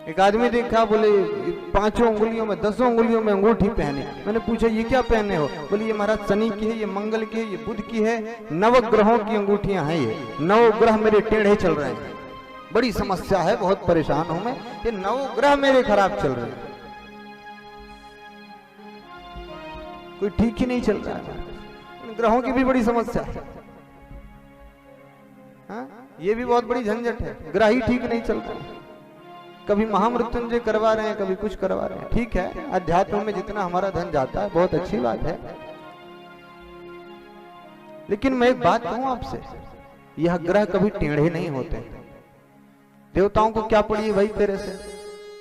एक आदमी देखा, बोले 5 उंगलियों में 10 उंगलियों में अंगूठी पहने। मैंने पूछा ये क्या पहने हो? बोले ये महाराज शनि की है, ये मंगल की है, ये बुध की है, 9 ग्रहों की अंगूठियां हैं, ये 9 ग्रह मेरे टेढ़े चल रहे हैं, बड़ी समस्या है, बहुत परेशान हूं मैं, ये 9 ग्रह मेरे खराब चल रहे हैं, कोई ठीक ही नहीं चल रहा है, ग्रहों की भी बड़ी समस्या है। हाँ? ये भी बहुत बड़ी झंझट है, ग्रह ही ठीक नहीं चल रहे, कभी महामृत्युंजय करवा रहे हैं, कभी कुछ करवा रहे हैं। ठीक है, अध्यात्म में जितना हमारा धन जाता है बहुत अच्छी बात है, लेकिन मैं एक बात कहूं आपसे, यह ग्रह कभी टेढ़े नहीं होते। देवताओं को क्या पड़ी है भाई तेरे से?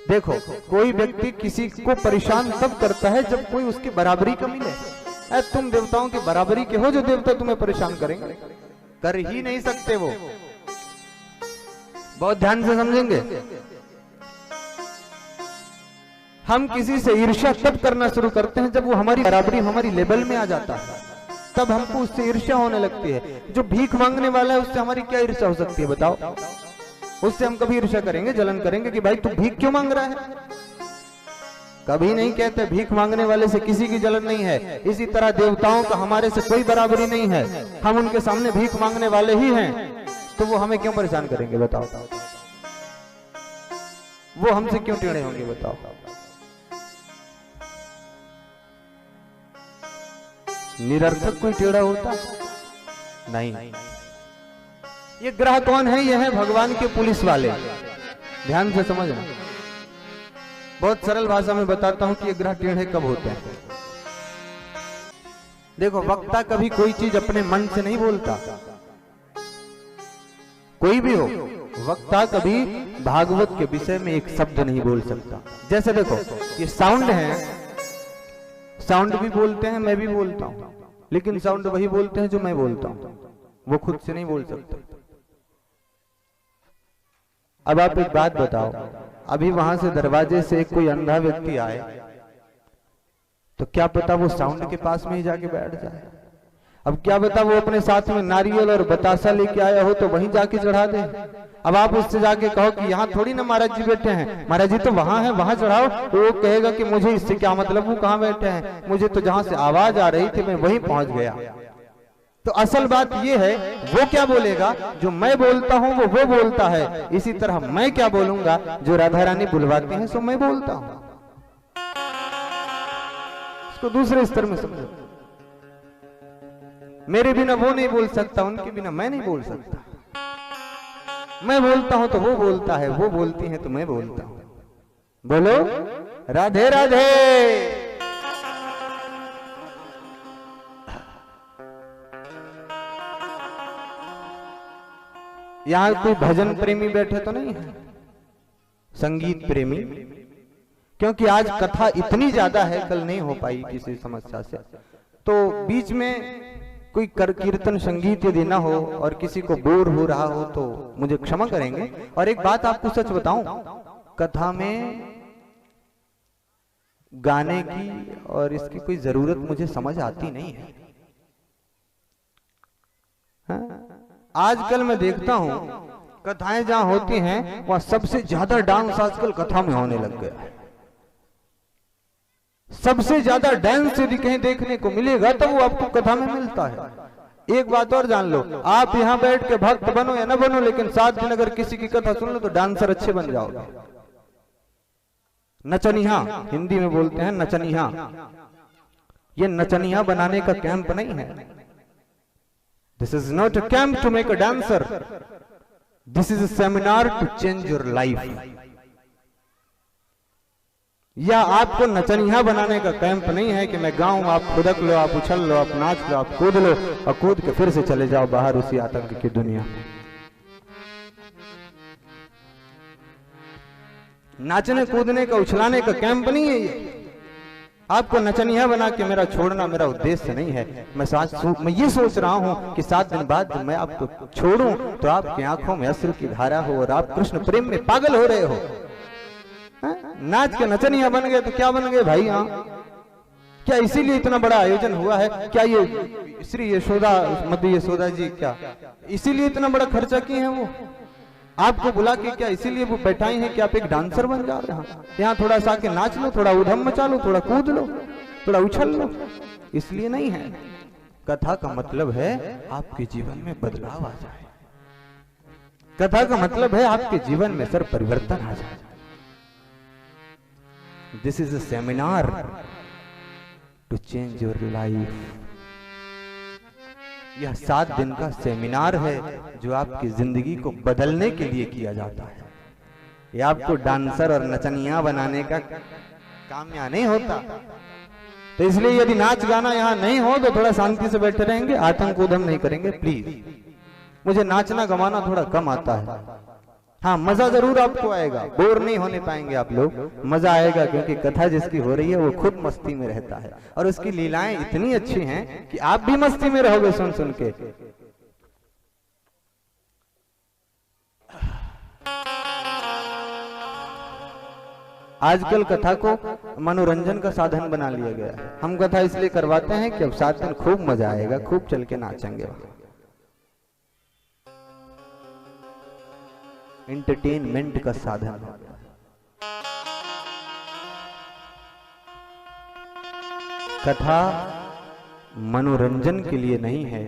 देखो, कोई व्यक्ति किसी को परेशान तब करता है जब कोई उसकी बराबरी का मिले। तुम देवताओं की बराबरी के हो जो देवता तुम्हें परेशान करेंगे? कर ही नहीं सकते वो। बहुत ध्यान से समझेंगे। हम किसी से ईर्ष्या तब करना शुरू करते हैं जब वो हमारी बराबरी, हमारी लेवल में आ जाता है, तब हमको उससे ईर्ष्या होने लगती है। जो भीख मांगने वाला है उससे हमारी क्या ईर्ष्या हो सकती है बताओ? उससे हम कभी ईर्ष्या करेंगे, जलन करेंगे कि भाई तू भीख क्यों मांग रहा है? कभी नहीं कहते। भीख मांगने वाले से किसी की जलन नहीं है। इसी तरह देवताओं का हमारे से कोई बराबरी नहीं है, हम उनके सामने भीख मांगने वाले ही हैं, तो वो हमें क्यों परेशान करेंगे बताओ? वो हमसे क्यों टेढ़े होंगे बताओ? निरर्थक कोई टेढ़ा होता नहीं। ये ग्रह कौन है? ये है भगवान के पुलिस वाले। ध्यान से समझना, बहुत सरल भाषा में बताता हूं कि ये ग्रह टेढ़े कब होते हैं। देखो, वक्ता कभी कोई चीज अपने मन से नहीं बोलता, कोई भी हो, वक्ता कभी भागवत के विषय में एक शब्द नहीं बोल सकता। जैसे देखो, ये साउंड है, साउंड भी बोलते हैं, मैं भी बोलता हूं, लेकिन साउंड वही बोलते हैं जो मैं बोलता हूं, वो खुद से नहीं बोल सकते। अब आप एक बात बताओ, अभी वहां से दरवाजे से कोई अंधा व्यक्ति आए तो क्या पता वो साउंड के पास में ही जाके बैठ जाए? अब क्या पता वो अपने साथ में नारियल और बतासा लेके आया हो तो वहीं जाके चढ़ा दे। अब आप उससे जाके कहो कि यहाँ थोड़ी ना महाराज जी बैठे हैं, महाराज जी तो वहां है, वहां चढ़ाओ, तो वो कहेगा कि मुझे इससे क्या मतलब, वो कहाँ बैठे हैं, मुझे तो जहां से आवाज आ रही थी मैं वहीं पहुंच गया। तो असल बात ये है, वो क्या बोलेगा जो मैं बोलता हूं वो बोलता है, इसी तरह मैं क्या बोलूंगा जो राधा रानी बुलवाती हैं सो मैं बोलता हूं। इसको दूसरे स्तर में समझो। मेरे बिना वो नहीं बोल सकता, उनके बिना मैं नहीं बोल सकता। मैं बोलता हूं तो वो बोलता है, वो बोलती है तो मैं बोलता हूं। बोलो राधे राधे। यहां कोई भजन प्रेमी बैठे तो नहीं है, संगीत प्रेमी, क्योंकि आज कथा इतनी ज्यादा है, कल नहीं हो पाई किसी समस्या से, तो बीच में कोई कीर्तन संगीत यदि ना हो और किसी को बोर हो रहा हो तो मुझे क्षमा करेंगे। और एक बात आपको सच बताऊं, कथा में गाने की और इसकी कोई जरूरत मुझे समझ आती नहीं है। हाँ? आजकल मैं देखता हूं कथाएं जहां होती हैं वहां सबसे ज्यादा डांस आजकल कथा में होने लग गया है। सबसे ज्यादा डांस यदि कहीं देखने को मिलेगा तो वो आपको कथा में मिलता है। एक बात और जान लो, आप यहाँ बैठ के भक्त बनो या न बनो, लेकिन 7 दिन अगर किसी की कथा सुन लो तो डांसर अच्छे बन जाओगे। नचनिया हिंदी में बोलते हैं, नचनिया। ये नचनिया बनाने का कैंप नहीं है। This is not a camp to make a dancer. This is a seminar to change your life. या आपको नचनिया बनाने का कैंप नहीं है कि मैं गाऊं, आप खुदक लो, आप उछल लो, आप नाच लो, आप कूद लो और कूद के फिर से चले जाओ बाहर उसी आतंक की दुनिया में। नाचने कूदने का, उछलाने का कैंप नहीं है ये। आपको नचनिया बना के मेरा छोड़ना मेरा उद्देश्य नहीं है। मैं ये सोच रहा हूं कि 7 दिन बाद जब मैं आपको छोड़ूं तो आपकी आंखों में अश्रु की धारा हो और आप कृष्ण प्रेम में पागल हो रहे हो। नाच के नचनिया बन गए तो क्या बन गए भाई? क्या इसीलिए इतना बड़ा आयोजन हुआ है? क्या ये श्री यशोदा, मध्य यशोदा जी क्या इसीलिए इतना बड़ा खर्चा किए हैं वो? आपको बुला के क्या इसीलिए वो बैठाई हैं कि आप एक डांसर बन जाओ, यहाँ थोड़ा सा के नाच लो, थोड़ा उधम मचा लो, थोड़ा कूद लो, थोड़ा उछल लो, इसलिए नहीं है। कथा का मतलब है आपके जीवन में बदलाव आ जाए। कथा का मतलब है आपके जीवन में सर परिवर्तन आ जाए। This is a seminar to change your life. यह 7 दिन का सेमिनार है जो आपकी जिंदगी को बदलने के लिए किया जाता है। यह आपको डांसर और नचनिया बनाने का काम यहाँ नहीं होता। तो इसलिए यदि नाच गाना यहाँ नहीं हो तो थोड़ा शांति से बैठे रहेंगे, आतंक उधम नहीं करेंगे प्लीज। मुझे नाचना गवाना थोड़ा कम आता है। हाँ, मजा जरूर आपको आएगा, बोर नहीं होने पाएंगे आप लोग, मजा आएगा क्योंकि कथा जिसकी हो रही है वो खुद मस्ती में रहता है और उसकी लीलाएं इतनी अच्छी हैं कि आप भी मस्ती में रहोगे सुन सुन के। आजकल कथा को मनोरंजन का साधन बना लिया गया है। हम कथा इसलिए करवाते हैं कि अब 7 दिन खूब मजा आएगा, खूब चल के नाचेंगे। एंटरटेनमेंट का साधन। कथा मनोरंजन के लिए नहीं है,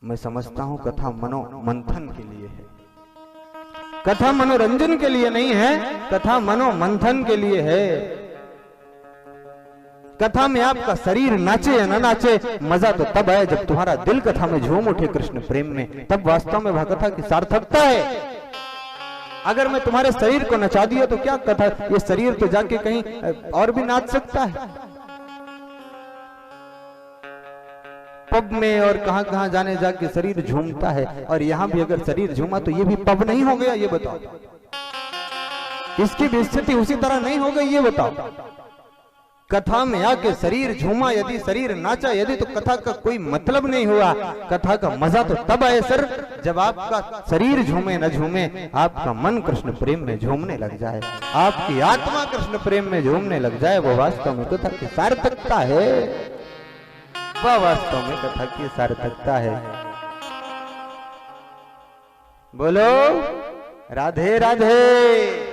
मैं समझता हूं कथा मनोमंथन के लिए है। कथा मनोरंजन के लिए नहीं है, कथा मनोमंथन के लिए है। कथा में आपका शरीर नाचे या न नाचे, मजा तो तब आए जब तुम्हारा दिल कथा में झूम उठे कृष्ण प्रेम में, तब वास्तव में वह कथा की सार्थकता है। अगर मैं तुम्हारे शरीर को नचा दिया तो क्या कथा, ये शरीर तो जाके कहीं और भी नाच सकता है। पब में और कहां कहां जाने जाके शरीर झूमता है, और यहां भी अगर शरीर झूमा तो ये भी पब नहीं हो गया? ये बताओ, इसकी भी स्थिति उसी तरह नहीं हो गई? ये बताओ। कथा में आके शरीर झूमा यदि, शरीर नाचा यदि, तो कथा का कोई मतलब नहीं हुआ। कथा का मजा तो तब आए सर जब आपका शरीर झूमे न झूमे, आपका मन कृष्ण प्रेम में झूमने लग जाए, आपकी आत्मा कृष्ण प्रेम में झूमने लग जाए। वो वास्तव में कथा की सार्थकता है, वह वास्तव में कथा की सार्थकता है। बोलो राधे राधे।